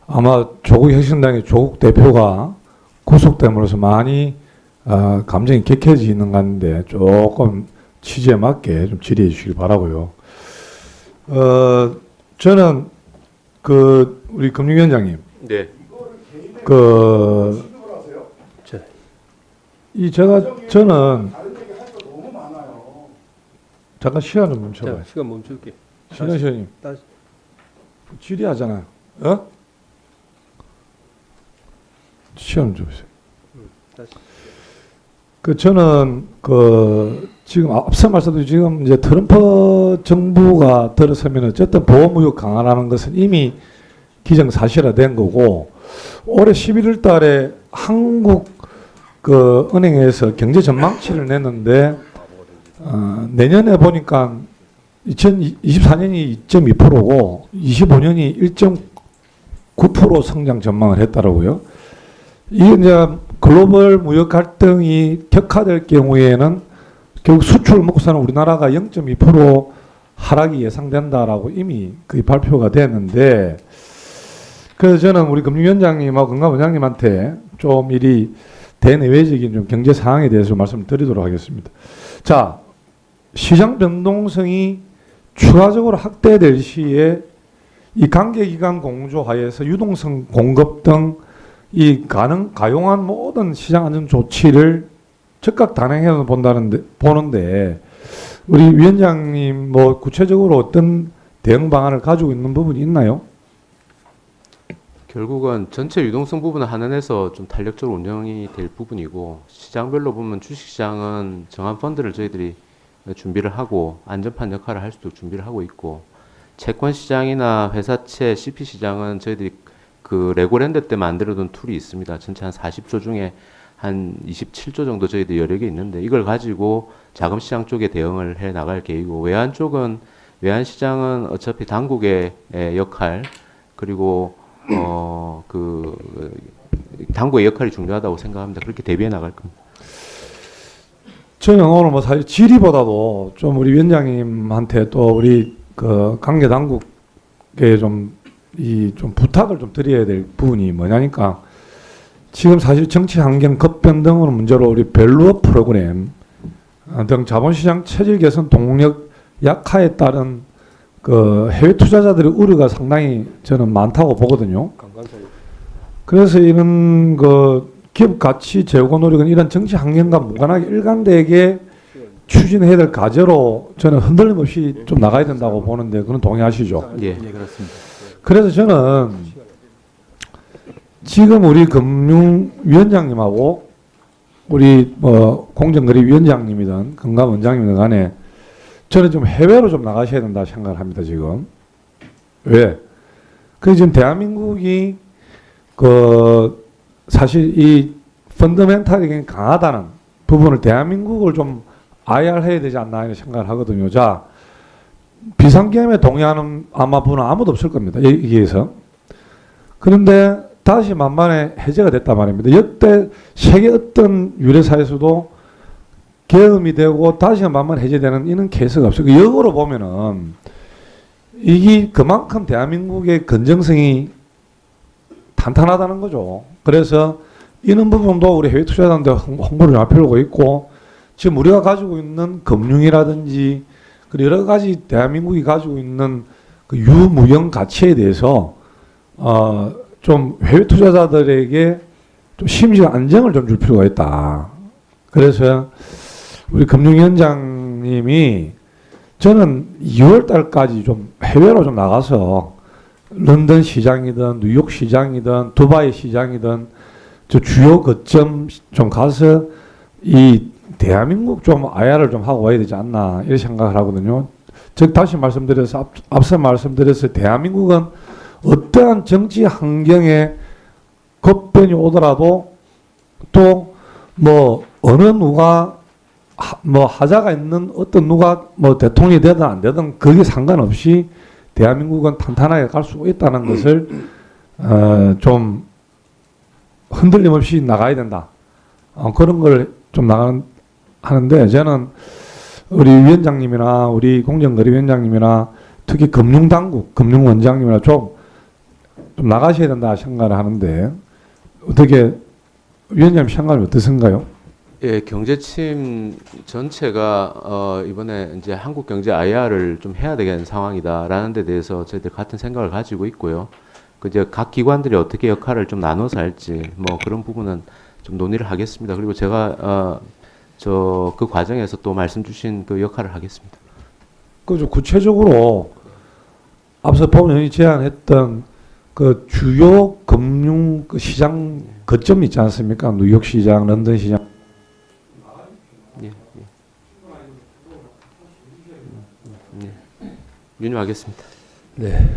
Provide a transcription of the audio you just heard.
아마 조국 혁신당의 조국 대표가 구속됨으로써 많이 감정이 격해지는 것 같은데 조금 취지에 맞게 좀 질의해 주시길 바라고요. 저는 우리 금융위원장님, 네. 저는 잠깐 시간 좀 멈춰봐요. 시간 멈출게. 신원시님 질의하잖아요. 시간 좀 주세요. 저는 지금 앞서 말씀드린 지금 이제 트럼프 정부가 들어서면 어쨌든 보호무역 강화라는 것은 이미 기정사실화된 거고, 올해 11월 달에 한국 은행에서 경제 전망치를 냈는데 내년에 보니까 2024년이 2.2%고 25년이 1.9% 성장 전망을 했더라고요. 이게 이제 글로벌 무역 갈등이 격화될 경우에는 결국 수출 먹고 사는 우리나라가 0.2% 하락이 예상된다라고 이미 거의 발표가 됐는데, 그래서 저는 우리 금융위원장님하고 금감원장님한테 좀 이리 대내외적인 좀 경제 상황에 대해서 말씀을 드리도록 하겠습니다. 자, 시장 변동성이 추가적으로 확대될 시에 이 관계기관 공조하에서 유동성 공급 등 이 가용한 모든 시장 안전 조치를 즉각 단행해 보는데 우리 위원장님 뭐 구체적으로 어떤 대응 방안을 가지고 있는 부분이 있나요? 결국은 전체 유동성 부분을 한원해서 좀 탄력적으로 운영이 될 부분이고, 시장별로 보면 주식시장은 정한 펀드를 저희들이 준비를 하고 안전판 역할을 할 수도 준비를 하고 있고, 채권시장이나 회사채 CP시장은 저희들이 레고랜드 때 만들어둔 툴이 있습니다. 전체 한 40조 중에 한 27조 정도 저희들 여러 개 있는데, 이걸 가지고 자금시장 쪽에 대응을 해 나갈 계획이고, 외환시장은 어차피 당국의 역할, 그리고 당국의 역할이 중요하다고 생각합니다. 그렇게 대비해 나갈 겁니다. 저는 오늘 뭐 사실 질의보다도 좀 우리 위원장님한테 또 우리 관계 당국에 좀 부탁을 좀 드려야 될 부분이 뭐냐니까, 지금 사실 정치 환경 급변 등으로 문제로 우리 밸류업 프로그램 등 자본시장 체질 개선 동력 약화에 따른 해외 투자자들의 우려가 상당히 저는 많다고 보거든요. 그래서 이런 기업 가치 제고 노력은 이런 정치 환경과 무관하게 일관되게 추진해야 될 과제로 저는 흔들림 없이 좀 나가야 된다고 보는데, 그건 동의하시죠? 예, 그렇습니다. 그래서 저는 지금 우리 금융위원장님하고 우리 공정거래위원장님이든 금감원장님이든 간에 저는 좀 해외로 좀 나가셔야 된다 생각을 합니다, 지금. 왜? 지금 대한민국이 사실 이 펀더멘탈이 강하다는 부분을 대한민국을 좀 IR해야 되지 않나 이런 생각을 하거든요. 자, 비상계엄에 동의하는 아마 분은 아무도 없을 겁니다, 여기에서. 그런데 다시 만만에 해제가 됐단 말입니다. 역대 세계 어떤 유례사에서도 계엄이 되고 다시 만만 해제되는 이런 케이스가 없어요. 역으로 보면은 이게 그만큼 대한민국의 건정성이 탄탄하다는 거죠. 그래서 이런 부분도 우리 해외 투자자한테 홍보를 좀 할 필요가 있고, 지금 우리가 가지고 있는 금융이라든지 그리고 여러 가지 대한민국이 가지고 있는 유무형 가치에 대해서 좀 해외 투자자들에게 좀 심리적 안정을 좀 줄 필요가 있다. 그래서 우리 금융위원장님이 저는 2월 달까지 좀 해외로 좀 나가서 런던 시장이든 뉴욕 시장이든 두바이 시장이든 저 주요 거점 좀 가서 이 대한민국 좀 IR을 좀 하고 와야 되지 않나 이런 생각을 하거든요. 즉 다시 말씀드려서 앞서 말씀드렸을 대한민국은 어떠한 정치 환경에 급변이 오더라도 또 뭐 어느 누가 하자가 있는 어떤 누가 대통령이 되든 안 되든 그게 상관없이 대한민국은 탄탄하게 갈 수 있다는 것을 좀 흔들림 없이 나가야 된다. 그런 걸 좀 하는데, 저는 우리 위원장님이나 우리 공정거래위원장님이나 특히 금융당국, 금융원장님이나 좀 좀 나가셔야 된다 생각을 하는데 어떻게 위원장님 생각이 어떠신가요? 예, 경제침 전체가 이번에 이제 한국 경제 IR을 좀 해야 되는 상황이다라는 데 대해서 저희들 같은 생각을 가지고 있고요. 그 이제 각 기관들이 어떻게 역할을 좀 나눠서 할지 뭐 그런 부분은 좀 논의를 하겠습니다. 그리고 제가 저 그 과정에서 또 말씀 주신 그 역할을 하겠습니다. 그좀 구체적으로 앞서 법원이 제안했던 그 주요 금융 그 시장 거점이 있지 않습니까? 뉴욕 시장, 런던 시장. 예, 예. 윤임하겠습니다. 네.